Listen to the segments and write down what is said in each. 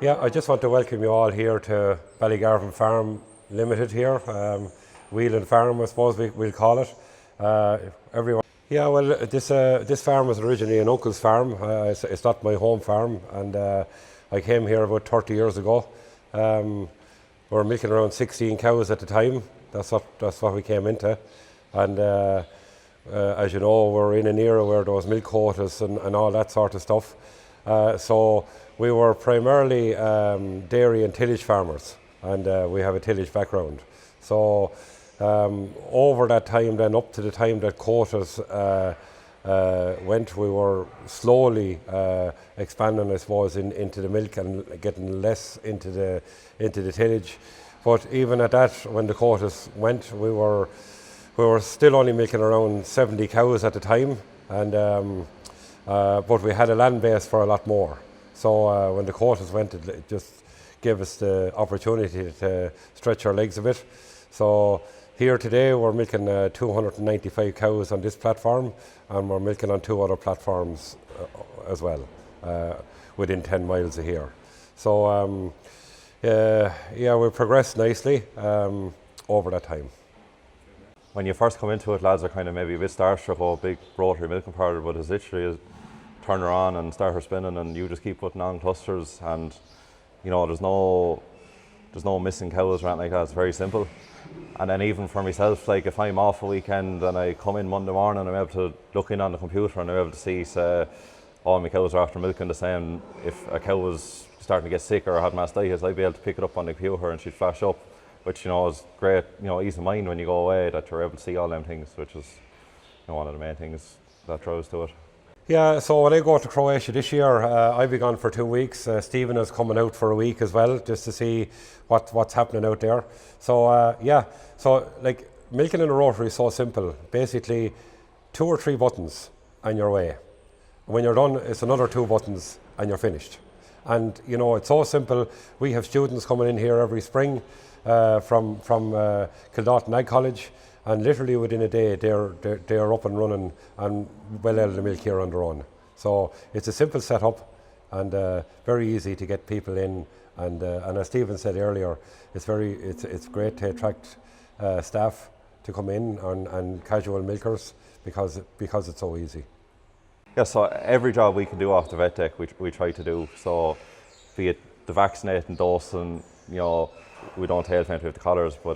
Yeah, I just want to welcome you all here to Ballygarvan Farm Limited here, Whelan Farm, I suppose we'll call it. Everyone. Yeah, well, this farm was originally an uncle's farm. It's not my home farm, and I came here about 30 years ago. We were milking around 16 cows at the time. That's what we came into, and as you know, we're in an era where there was milk quotas and all that sort of stuff. So we were primarily dairy and tillage farmers, and we have a tillage background. So over that time, then up to the time that quotas went, we were slowly expanding, I suppose, into the milk and getting less into the tillage. But even at that, when the quotas went, we were still only milking around 70 cows at the time, and but we had a land base for a lot more. So when the quotas went, it just gave us the opportunity to stretch our legs a bit. So here today we're milking 295 cows on this platform, and we're milking on 2 other platforms as well, within 10 miles of here. So yeah, we progressed nicely over that time. When you first come into it, lads are kind of maybe a bit starstruck, oh, big rotary milking parlour, but it's literally turn her on and start her spinning, and you just keep putting on clusters, and you know there's no missing cows or anything like that. It's very simple. And then even for myself, like if I'm off a weekend and I come in Monday morning, I'm able to look in on the computer and I'm able to see, say, all my cows are after milking the same. If a cow was starting to get sick or had mastitis, I'd be able to pick it up on the computer and she'd flash up, which, you know, is great, you know, ease of mind when you go away that you're able to see all them things, which is, you know, one of the main things that draws to it. Yeah, so when I go to Croatia this year, I'll be gone for 2 weeks. Stephen is coming out for a week as well, just to see what's happening out there. So yeah, so like milking in a rotary is so simple. Basically, 2 or 3 buttons and you're away. When you're done, it's another 2 buttons and you're finished. And you know, it's so simple. We have students coming in here every spring from Kildalton Ag College. And literally within a day, they're up and running and well out of the milk here on their own. So it's a simple setup and very easy to get people in. And as Stephen said earlier, it's great to attract staff to come in and casual milkers because it's so easy. Yeah, so every job we can do off the vet deck, we try to do. So be it the vaccinating, dosing, you know, we don't tail feint with the collars, but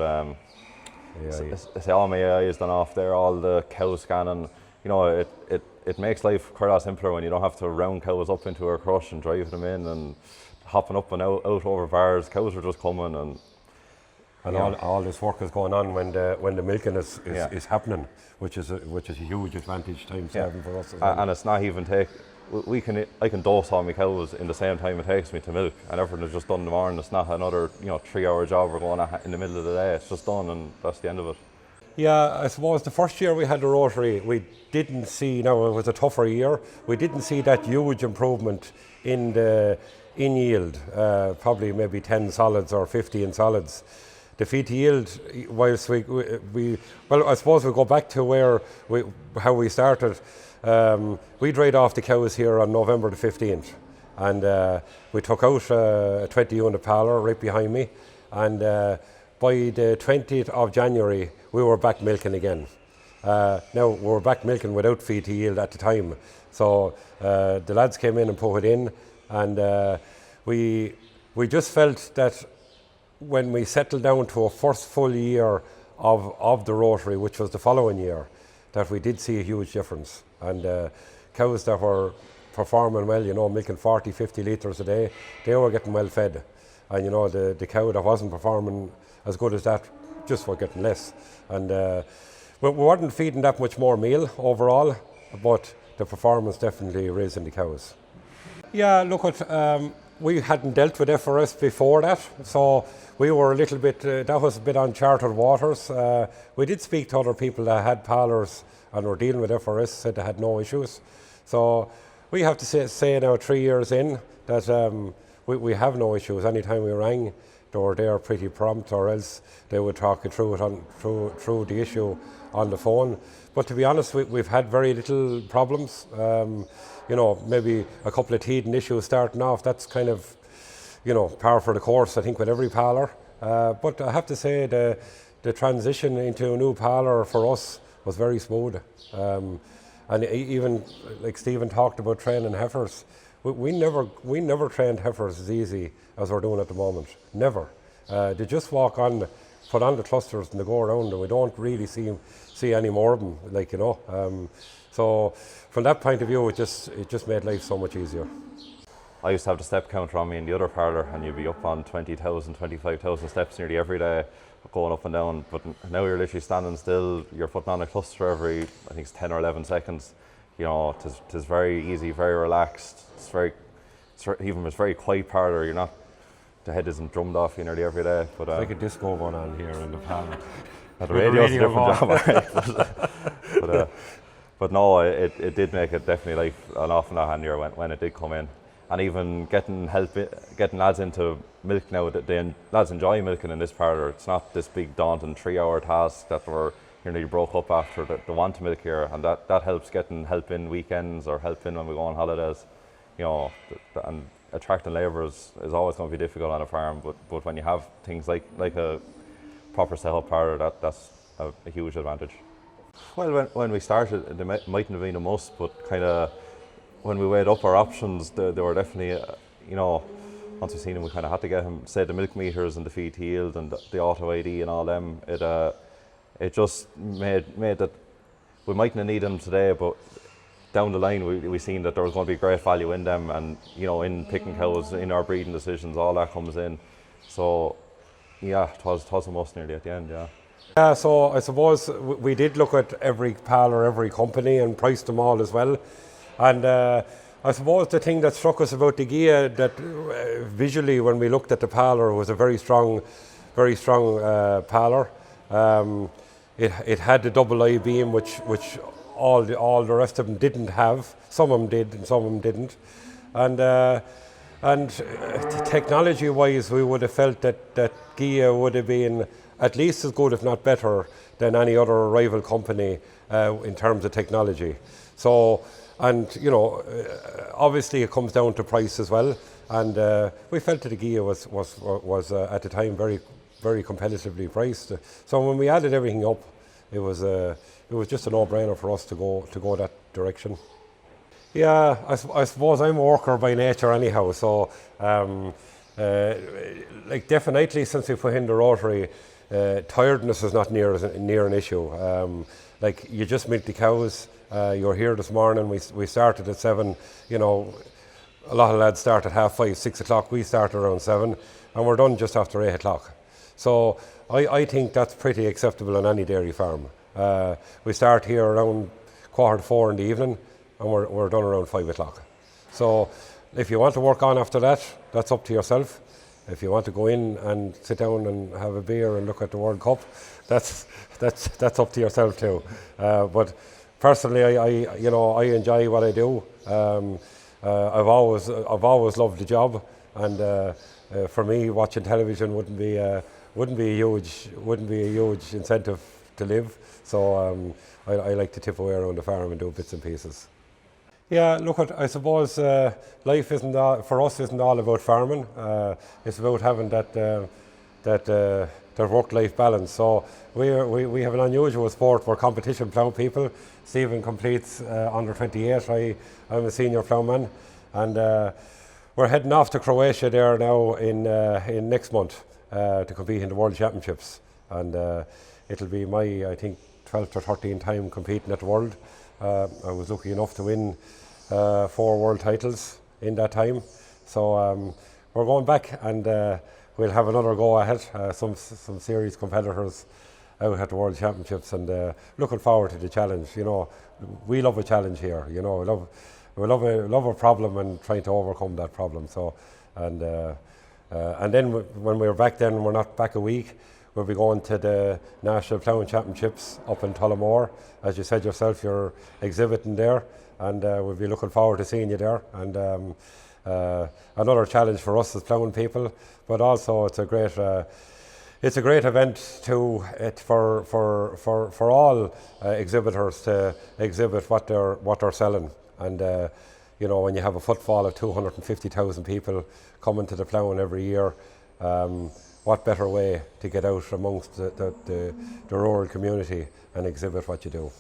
say all my AI is done off there, all the cow scanning, you know, it makes life quite a lot simpler when you don't have to round cows up into a crush and drive them in and hopping up and out over bars. Cows are just coming and all this work is going on when the milking is happening, which is a huge advantage time saving for us as well. And it's not even I can dose all my cows in the same time it takes me to milk, and everything is just done in the morning. It's not another 3-hour job we're going at in the middle of the day. It's just done and that's the end of it. Yeah, I suppose the first year we had the rotary, we didn't see, now it was a tougher year, we didn't see that huge improvement in yield, probably maybe 10 solids or 15 solids. The feed to yield, whilst well, I suppose we'll go back to how we started. We dried off the cows here on November the 15th, and we took out a 20 unit Parlour right behind me, and by the 20th of January we were back milking again. Now we were back milking without feed to yield at the time, so the lads came in and put it in, and we just felt that when we settled down to a first full year of the rotary, which was the following year, that we did see a huge difference. And cows that were performing well, you know, milking 40-50 litres a day, they were getting well fed. And you know, the cow that wasn't performing as good as that just were getting less. And we weren't feeding that much more meal overall, but the performance definitely raising the cows. Yeah, look, we hadn't dealt with FRS before that, so we were a little bit, that was a bit uncharted waters. We did speak to other people that had Parlours and were dealing with FRS, said they had no issues. So we have to say now 3 years in that we have no issues. Anytime we rang, they were there pretty prompt, or else they would talk you through it through the issue on the phone. But to be honest, we've had very little problems. You know, maybe a couple of teething issues starting off. That's kind of, par for the course, I think, with every parlour. But I have to say the transition into a new parlour for us was very smooth. And even like Stephen talked about training heifers, we never trained heifers as easy as we're doing at the moment. Never. They just walk on, put on the clusters and they go around, and we don't really see any more of them. So from that point of view, it just made life so much easier. I used to have the step counter on me in the other parlour, and you'd be up on 20,000, 25,000 steps nearly every day, going up and down. But now you're literally standing still. You're putting on a cluster every, I think it's 10 or 11 seconds. It's very easy, very relaxed. It's very quiet parlour. The head isn't drummed off you nearly every day. But it's like a disco going on here in the parlour. The radio's a different job. But no, it did make it definitely life an awful lot handier when it did come in. And even getting lads into milk now, the lads enjoy milking in this parlour. It's not this big daunting 3-hour task that we're nearly broke up after. They want to milk here, and that helps getting help in weekends or help in when we go on holidays. And attracting labour is always going to be difficult on a farm, but when you have things like a proper set-up parlour, that's a huge advantage. Well, when we started, they mightn't have been a must, but kind of when we weighed up our options, they were definitely, once we seen him, we kind of had to get him, say, the milk meters and the feed yield and the auto ID and all them. It just made that we mightn't need them today, but down the line we seen that there was going to be great value in them, and in picking cows, in our breeding decisions, all that comes in. So yeah, it was a must nearly at the end. Yeah, so I suppose we did look at every parlour, every company, and priced them all as well. And I suppose the thing that struck us about the GEA, that visually when we looked at the parlour, was a very strong parlour. It had the double I beam, which all the rest of them didn't have. Some of them did, and some of them didn't. And technology-wise, we would have felt that GEA would have been at least as good, if not better, than any other rival company in terms of technology. So, and obviously it comes down to price as well. And we felt that the GEA was at the time very, very competitively priced. So when we added everything up, it was just a no-brainer for us to go that direction. Yeah, I suppose I'm a worker by nature anyhow. So, definitely since we put in the Rotary, tiredness is not near an issue. You just milk the cows. You're here this morning. We started at 7. A lot of lads start at 5:30, 6 o'clock. We started around 7, and we're done just after 8 o'clock. So I think that's pretty acceptable on any dairy farm. We start here around 3:45 in the evening, and we're done around 5 o'clock. So if you want to work on after that, that's up to yourself. If you want to go in and sit down and have a beer and look at the World Cup, that's up to yourself too. But personally, I enjoy what I do. I've always loved the job, and for me, watching television wouldn't be a huge incentive to live. So I like to tip away around the farm and do bits and pieces. Yeah, look, I suppose life isn't all about farming. It's about having that work-life balance. So we have an unusual sport. We're competition plough people. Stephen completes under 28. I'm a senior ploughman, and we're heading off to Croatia there now in next month to compete in the World Championships, and it'll be my, I think, 12th or 13th time competing at the World. I was lucky enough to win 4 world titles in that time. So we're going back, and we'll have another go at it. Some serious competitors out at the World Championships, and looking forward to the challenge. We love a challenge here. We love a problem and trying to overcome that problem. So, and then when we're back, then we're not back a week. We'll be going to the National Ploughing Championships up in Tullamore. As you said yourself, you're exhibiting there, and we'll be looking forward to seeing you there. And another challenge for us as ploughing people, but also it's a great event for all exhibitors to exhibit what they're selling. And you know, when you have a footfall of 250,000 people coming to the ploughing every year, what better way to get out amongst the rural community and exhibit what you do.